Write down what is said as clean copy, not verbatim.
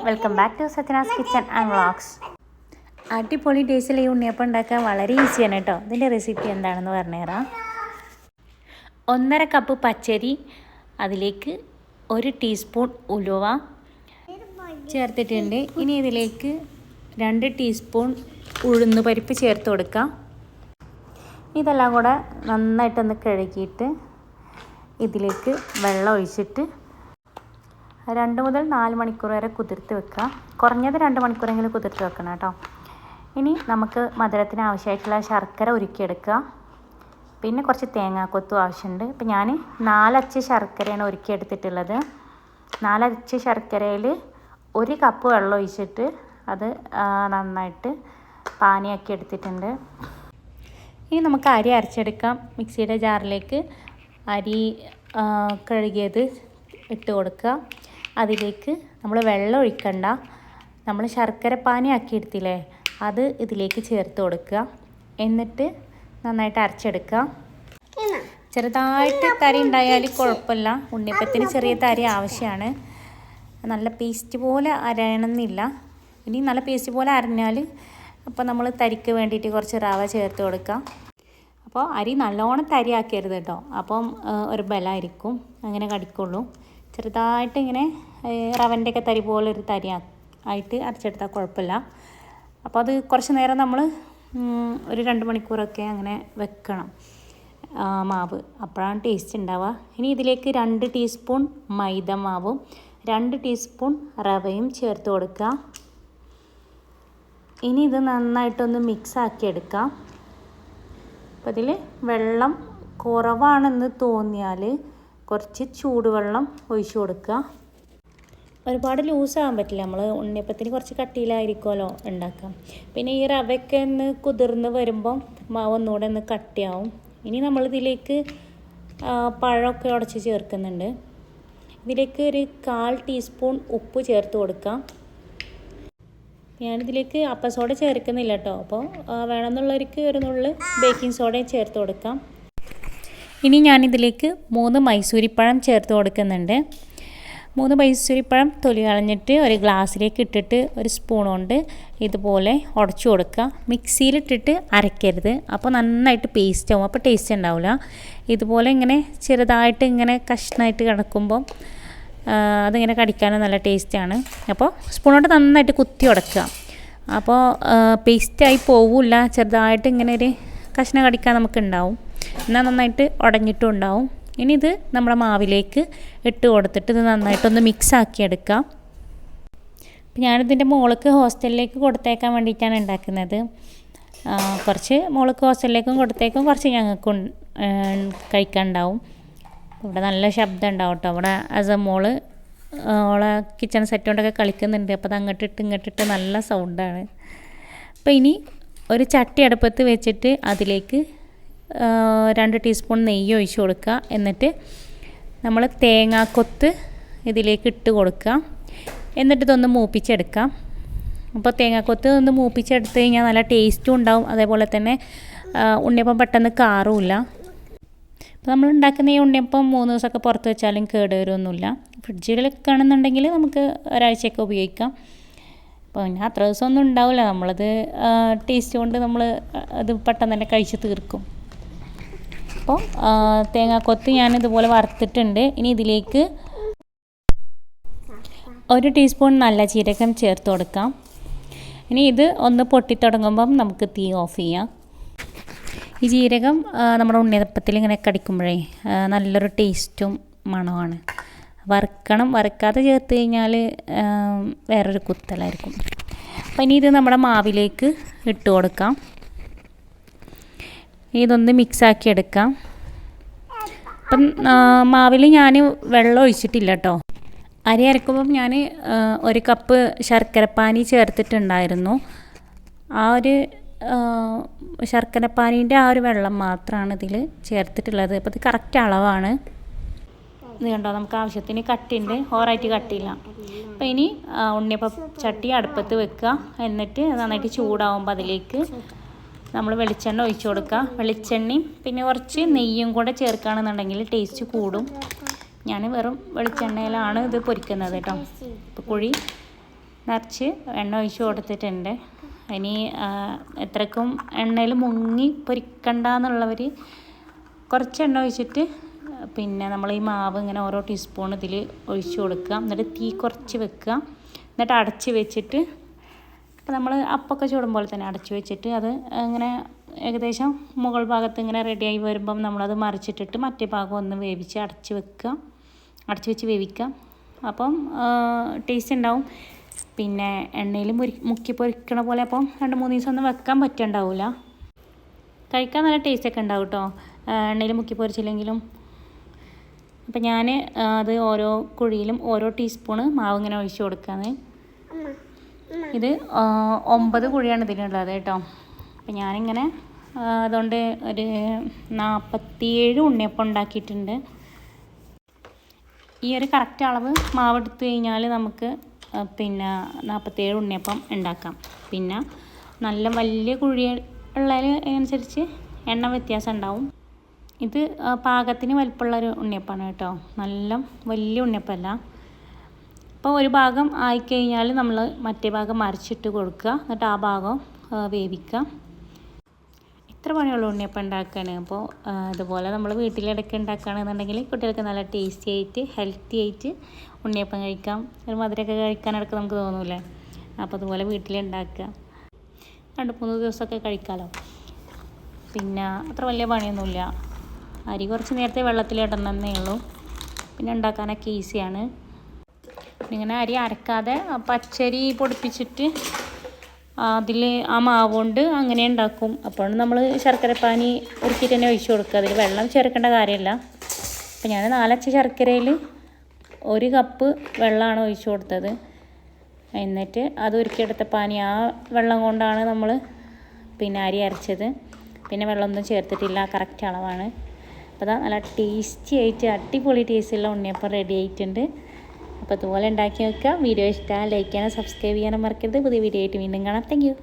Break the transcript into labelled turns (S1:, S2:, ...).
S1: Welcome back to Sathyana's kitchen and vlogs. അടിപൊളി ടേസ്റ്റിൽ ഈ ഉണ്ണിയപ്പം ഉണ്ടാക്കാൻ വളരെ ഈസിയാണ് കേട്ടോ. ഇതിൻ്റെ റെസിപ്പി എന്താണെന്ന് പറഞ്ഞുതരാം. 1.5 കപ്പ് പച്ചരി, അതിലേക്ക് 1 ടീസ്പൂൺ ഉലുവ ചേർത്തിട്ടുണ്ട്. ഇനി ഇതിലേക്ക് 2 ടീസ്പൂൺ ഉഴുന്ന് പരിപ്പ് ചേർത്ത് കൊടുക്കാം. ഇതെല്ലാം കൂടെ നന്നായിട്ടൊന്ന് കഴുകിയിട്ട് ഇതിലേക്ക് വെള്ളം ഒഴിച്ചിട്ട് 2 മുതൽ 4 മണിക്കൂർ വരെ കുതിർത്ത് വെക്കുക. കുറഞ്ഞത് 2 മണിക്കൂറെങ്കിലും കുതിർത്ത് വെക്കണം കേട്ടോ. ഇനി നമുക്ക് മധുരത്തിന് ആവശ്യമായിട്ടുള്ള ശർക്കര ഉരുക്കിയെടുക്കുക. പിന്നെ കുറച്ച് തേങ്ങാക്കൊത്തും ആവശ്യമുണ്ട്. ഇപ്പം ഞാൻ 4 അച്ച് ശർക്കരയാണ് ഉരുക്കിയെടുത്തിട്ടുള്ളത്. 4 അച്ച് ശർക്കരയിൽ 1 കപ്പ് വെള്ളം ഒഴിച്ചിട്ട് അത് നന്നായിട്ട് പാനിയാക്കി എടുത്തിട്ടുണ്ട്. ഇനി നമുക്ക് അരി അരച്ചെടുക്കാം. മിക്സിയുടെ ജാറിലേക്ക് അരി കഴുകിയത് ഇട്ട് കൊടുക്കുക. അതിലേക്ക് നമ്മൾ വെള്ളം ഒഴിക്കണ്ട, നമ്മൾ ശർക്കര പാനി ആക്കി എടുത്തില്ലേ, അത് ഇതിലേക്ക് ചേർത്ത് കൊടുക്കുക. എന്നിട്ട് നന്നായിട്ട് അരച്ചെടുക്കുക. ചെറുതായിട്ട് തരി ഉണ്ടായാൽ കുഴപ്പമില്ല. ഉണ്ണിയപ്പത്തിന് ചെറിയ തരി ആവശ്യമാണ്. നല്ല പേസ്റ്റ് പോലെ അരയണമെന്നില്ല. ഇനി നല്ല പേസ്റ്റ് പോലെ അരഞ്ഞാൽ അപ്പോൾ നമ്മൾ തരിക്ക് വേണ്ടിയിട്ട് കുറച്ച് റവ ചേർത്ത് കൊടുക്കുക. അപ്പോൾ അരി നല്ലോണം തരി ആക്കരുത് കേട്ടോ, അപ്പം ഒരു ബലമായിരിക്കും, അങ്ങനെ കടിക്കുള്ളൂ. ചെറുതായിട്ട് ഇങ്ങനെ റവൻ്റെയൊക്കെ തരി പോലെ ഒരു തരി ആയിട്ട് അരച്ചെടുത്താൽ കുഴപ്പമില്ല. അപ്പോൾ അത് കുറച്ച് നേരം നമ്മൾ ഒരു 2 മണിക്കൂറൊക്കെ അങ്ങനെ വെക്കണം മാവ്, അപ്പോഴാണ് ടേസ്റ്റ് ഉണ്ടാവുക. ഇനി ഇതിലേക്ക് 2 ടീസ്പൂൺ മൈദ മാവും 2 ടീസ്പൂൺ റവയും ചേർത്ത് കൊടുക്കുക. ഇനി ഇത് നന്നായിട്ടൊന്ന് മിക്സ് ആക്കി എടുക്കാം. അപ്പോൾ ഇതിൽ വെള്ളം കുറവാണെന്ന് തോന്നിയാൽ കുറച്ച് ചൂടുവെള്ളം ഒഴിച്ച് കൊടുക്കുക. ഒരുപാട് ലൂസാകാൻ പറ്റില്ല, നമ്മൾ ഉണ്ണിയപ്പത്തിന് കുറച്ച് കട്ടിയിലായിരിക്കുമല്ലോ ഉണ്ടാക്കാം. പിന്നെ ഈ റവയൊക്കെ ഒന്ന് കുതിർന്ന് വരുമ്പം മാവ് ഒന്നുകൂടെ ഒന്ന് കട്ടിയാവും. ഇനി നമ്മളിതിലേക്ക് പഴമൊക്കെ ഉടച്ച് ചേർക്കുന്നുണ്ട്. ഇതിലേക്ക് ഒരു 1/4 ടീസ്പൂൺ ഉപ്പ് ചേർത്ത് കൊടുക്കാം. ഞാനിതിലേക്ക് അപ്പ സോഡ ചേർക്കുന്നില്ല കേട്ടോ, അപ്പോൾ വേണമെന്നുള്ളവർക്ക് ഒരു നുള്ള് ബേക്കിംഗ് സോഡയും ചേർത്ത് കൊടുക്കാം. ഇനി ഞാനിതിലേക്ക് 3 മൈസൂരിപ്പഴം ചേർത്ത് കൊടുക്കുന്നുണ്ട്. 3 മൈസൂരിപ്പഴം തൊലി കളഞ്ഞിട്ട് ഒരു ഗ്ലാസ്സിലേക്ക് ഇട്ടിട്ട് ഒരു സ്പൂൺ കൊണ്ട് ഇതുപോലെ ഉടച്ചു കൊടുക്കുക. മിക്സിയിലിട്ടിട്ട് അരയ്ക്കരുത്, അപ്പോൾ നന്നായിട്ട് പേസ്റ്റ് ആവും, അപ്പോൾ ടേസ്റ്റ് ഉണ്ടാവില്ല. ഇതുപോലെ ഇങ്ങനെ ചെറുതായിട്ട് ഇങ്ങനെ കഷ്ണമായിട്ട് കിടക്കുമ്പം അതിങ്ങനെ കടിക്കാനും നല്ല ടേസ്റ്റാണ്. അപ്പോൾ സ്പൂൺ കൊണ്ട് നന്നായിട്ട് കുത്തി ഉടക്കുക. അപ്പോൾ പേസ്റ്റായി പോവില്ല, ചെറുതായിട്ട് ഇങ്ങനെ ഒരു കഷ്ണം കടിക്കാൻ നമുക്കുണ്ടാവും, എന്നാൽ നന്നായിട്ട് ഉടഞ്ഞിട്ടും ഉണ്ടാവും. ഇനി ഇത് നമ്മുടെ മാവിലേക്ക് ഇട്ട് കൊടുത്തിട്ട് ഇത് നന്നായിട്ടൊന്ന് മിക്സ് ആക്കി എടുക്കാം. അപ്പം ഞാനിതിൻ്റെ മോൾക്ക് ഹോസ്റ്റലിലേക്ക് കൊടുത്തേക്കാൻ വേണ്ടിയിട്ടാണ് ഉണ്ടാക്കുന്നത്. കുറച്ച് മോൾക്ക് ഹോസ്റ്റലിലേക്കും കൊടുത്തേക്കും, കുറച്ച് ഞങ്ങൾക്കും കഴിക്കാനുണ്ടാവും. ഇവിടെ നല്ല ശബ്ദം ഉണ്ടാവും കേട്ടോ. ഇവിടെ മോള് ഓളെ കിച്ചൺ സെറ്റ് കൊണ്ടൊക്കെ കളിക്കുന്നുണ്ട്, അപ്പോൾ അത് അങ്ങോട്ടിട്ട് ഇങ്ങോട്ടിട്ട് നല്ല സൗണ്ടാണ്. അപ്പോൾ ഇനി ഒരു ചട്ടി അടുപ്പത്ത് വെച്ചിട്ട് അതിലേക്ക് 2 ടീസ്പൂൺ നെയ്യ് ഒഴിച്ച് കൊടുക്കുക. എന്നിട്ട് നമ്മൾ തേങ്ങാക്കൊത്ത് ഇതിലേക്ക് ഇട്ട് കൊടുക്കുക. എന്നിട്ട് ഇതൊന്ന് മൂപ്പിച്ചെടുക്കാം. അപ്പോൾ തേങ്ങാക്കൊത്ത് ഒന്ന് മൂപ്പിച്ചെടുത്ത് കഴിഞ്ഞാൽ നല്ല ടേസ്റ്റും ഉണ്ടാവും, അതേപോലെ തന്നെ ഉണ്ണിയപ്പം പെട്ടെന്ന് കാറുമില്ല. അപ്പോൾ നമ്മൾ ഉണ്ടാക്കുന്ന ഈ ഉണ്ണിയപ്പം 3 ദിവസമൊക്കെ പുറത്ത് വെച്ചാലും കേടുവരുമൊന്നുമില്ല. ഫ്രിഡ്ജിലൊക്കെ ആണെന്നുണ്ടെങ്കിൽ നമുക്ക് ഒരാഴ്ചയൊക്കെ ഉപയോഗിക്കാം. അപ്പോൾ പിന്നെ അത്ര ദിവസമൊന്നും ഉണ്ടാവില്ല, നമ്മളത് ടേസ്റ്റ് കൊണ്ട് നമ്മൾ അത് പെട്ടെന്ന് തന്നെ കഴിച്ച് തീർക്കും. അപ്പോൾ തേങ്ങാക്കൊത്ത് ഞാനിതുപോലെ വറുത്തിട്ടുണ്ട്. ഇനി ഇതിലേക്ക് 1 ടീസ്പൂൺ നല്ല ജീരകം ചേർത്ത് കൊടുക്കാം. ഇനി ഇത് ഒന്ന് പൊട്ടിത്തുടങ്ങുമ്പം നമുക്ക് തീ ഓഫ് ചെയ്യാം. ഈ ജീരകം നമ്മുടെ ഉണ്ണിയപ്പത്തിൽ ഇങ്ങനെ കടിക്കുമ്പോഴേ നല്ലൊരു ടേസ്റ്റും മണമാണ്. വറുക്കാതെ ചേർത്ത് കഴിഞ്ഞാൽ വേറൊരു കുത്തലായിരിക്കും. അപ്പം ഇനി ഇത് നമ്മുടെ മാവിലേക്ക് ഇട്ട് കൊടുക്കാം. ഇതൊന്ന് മിക്സാക്കി എടുക്കാം. അപ്പം മാവിൽ ഞാൻ വെള്ളം ഒഴിച്ചിട്ടില്ല കേട്ടോ. അരി അരക്കുമ്പം ഞാൻ 1 കപ്പ് ശർക്കരപ്പാനി ചേർത്തിട്ടുണ്ടായിരുന്നു. ആ ഒരു ശർക്കരപ്പാനീൻ്റെ ആ ഒരു വെള്ളം മാത്രമാണ് ഇതിൽ ചേർത്തിട്ടുള്ളത്. അപ്പോൾ ഇത് കറക്റ്റ് അളവാണ്. ഇത് കണ്ടോ, നമുക്ക് ആവശ്യത്തിന് കട്ടിയുണ്ട്, ഓവറായിട്ട് കട്ടിയില്ല. അപ്പോൾ ഇനി ഉണ്ണിയപ്പം ചട്ടി അടുപ്പത്ത് വെക്കുക. എന്നിട്ട് നന്നായിട്ട് ചൂടാവുമ്പോൾ അതിലേക്ക് നമ്മൾ വെളിച്ചെണ്ണ ഒഴിച്ച് കൊടുക്കുക. വെളിച്ചെണ്ണയും പിന്നെ കുറച്ച് നെയ്യും കൂടെ ചേർക്കുകയാണെന്നുണ്ടെങ്കിൽ ടേസ്റ്റ് കൂടും. ഞാൻ വെറും വെളിച്ചെണ്ണയിലാണ് ഇത് പൊരിക്കുന്നത് കേട്ടോ. ഇപ്പോൾ കുഴി നിറച്ച് എണ്ണ ഒഴിച്ച് കൊടുത്തിട്ടുണ്ട്. ഇനി എത്രക്കും എണ്ണയിൽ മുങ്ങി പൊരിക്കണ്ടെന്നുള്ളവർ കുറച്ച് എണ്ണ ഒഴിച്ചിട്ട് പിന്നെ നമ്മൾ ഈ മാവ് ഇങ്ങനെ ഓരോ ടീസ്പൂൺ ഇതിൽ ഒഴിച്ച് കൊടുക്കുക. എന്നിട്ട് തീ കുറച്ച് വെക്കുക. എന്നിട്ട് അടച്ച് വെച്ചിട്ട് അപ്പോൾ നമ്മൾ അപ്പമൊക്കെ ചൂടുമ്പോൾ തന്നെ അടച്ച് വെച്ചിട്ട് അത് ഇങ്ങനെ ഏകദേശം മുകൾ ഭാഗത്ത് ഇങ്ങനെ റെഡിയായി വരുമ്പം നമ്മളത് മറിച്ചിട്ടിട്ട് മറ്റേ ഭാഗം ഒന്ന് വേവിച്ച് അടച്ച് വെച്ച് വേവിക്കുക. അപ്പം ടേസ്റ്റ് ഉണ്ടാവും. പിന്നെ എണ്ണയിൽ മുക്കി പൊരിക്കണ പോലെ അപ്പം 2-3 ദിവസം ഒന്നും വെക്കാൻ പറ്റുന്നുണ്ടാവില്ല. കഴിക്കാൻ നല്ല ടേസ്റ്റൊക്കെ ഉണ്ടാവും കേട്ടോ, എണ്ണയിൽ മുക്കി പൊരിച്ചില്ലെങ്കിലും. അപ്പം ഞാൻ അത് ഓരോ കുഴിയിലും ഓരോ ടീസ്പൂണ് മാവ് ഇങ്ങനെ ഒഴിച്ച് കൊടുക്കുകയാണ്. ഇത് 9 കുഴിയാണ് ഇതിനുള്ളത് കേട്ടോ. അപ്പം ഞാനിങ്ങനെ അതുകൊണ്ട് ഒരു 47 ഉണ്ണിയപ്പം ഉണ്ടാക്കിയിട്ടുണ്ട്. ഈ ഒരു കറക്റ്റ് അളവ് മാവ് എടുത്തു കഴിഞ്ഞാൽ നമുക്ക് പിന്നെ 47 ഉണ്ണിയപ്പം ഉണ്ടാക്കാം. പിന്നെ നല്ല വലിയ കുഴി ഉള്ളതിനനുസരിച്ച് എണ്ണ വ്യത്യാസം ഉണ്ടാവും. ഇത് പാകത്തിന് വലിപ്പമുള്ളൊരു ഉണ്ണിയപ്പമാണ് കേട്ടോ, നല്ല വലിയ ഉണ്ണിയപ്പമല്ല. അപ്പോൾ ഒരു ഭാഗം ആയിക്കഴിഞ്ഞാൽ നമ്മൾ മറ്റേ ഭാഗം മറിച്ചിട്ട് കൊടുക്കുക. എന്നിട്ട് ആ ഭാഗം വേവിക്കുക. ഇത്ര പണിയുള്ള ഉണ്ണിയപ്പം ഉണ്ടാക്കുകയാണ്. അപ്പോൾ ഇതുപോലെ നമ്മൾ വീട്ടിലിടയ്ക്ക് ഉണ്ടാക്കുകയാണെന്നുണ്ടെങ്കിൽ കുട്ടികൾക്ക് നല്ല ടേസ്റ്റി ആയിട്ട് ഹെൽത്തി ആയിട്ട് ഉണ്ണിയപ്പം കഴിക്കാം. ഒരു മധുരമൊക്കെ കഴിക്കാനിടയ്ക്ക് നമുക്ക് തോന്നൂലേ. അപ്പോൾ അതുപോലെ വീട്ടിലുണ്ടാക്കുക, 2-3 ദിവസമൊക്കെ കഴിക്കാമല്ലോ. പിന്നെ അത്ര വലിയ പണിയൊന്നുമില്ല. അരി കുറച്ച് നേരത്തെ വെള്ളത്തിലിടണമെന്നേ ഉള്ളൂ. പിന്നെ ഉണ്ടാക്കാനൊക്കെ ഈസിയാണ്. ഇങ്ങനെ അരി അരക്കാതെ പച്ചരി പൊടിപ്പിച്ചിട്ട് അതിൽ ആ മാവ് കൊണ്ട് അങ്ങനെ ഉണ്ടാക്കും. അപ്പോൾ നമ്മൾ ശർക്കരപ്പാനി ഉരുക്കിയിട്ട് തന്നെ ഒഴിച്ച് കൊടുക്കുക. അതിൽ വെള്ളം ചേർക്കേണ്ട കാര്യമില്ല. അപ്പോൾ ഞാൻ 4 അച്ച് ശർക്കരയിൽ 1 കപ്പ് വെള്ളമാണ് ഒഴിച്ച് കൊടുത്തത്. എന്നിട്ട് അത് ഉരുക്കിയെടുത്ത പാനി ആ വെള്ളം കൊണ്ടാണ് നമ്മൾ പിന്നെ അരി അരച്ചത്. പിന്നെ വെള്ളമൊന്നും ചേർത്തിട്ടില്ല, കറക്റ്റ് അളവാണ്. അപ്പോൾ അതാ നല്ല ടേസ്റ്റി ആയിട്ട് അടിപൊളി ടേസ്റ്റുള്ള ഉണ്ണിയപ്പം റെഡി ആയിട്ടുണ്ട്. അപ്പോൾ അതുപോലെ ഉണ്ടാക്കി വെക്കുക. വീഡിയോ ഇഷ്ടമായി ലൈക്ക് ചെയ്യാനും സബ്സ്ക്രൈബ് ചെയ്യാനും മറക്കരുത്. പുതിയ വീഡിയോ ആയിട്ട് വീണ്ടും കാണാം. Thank you.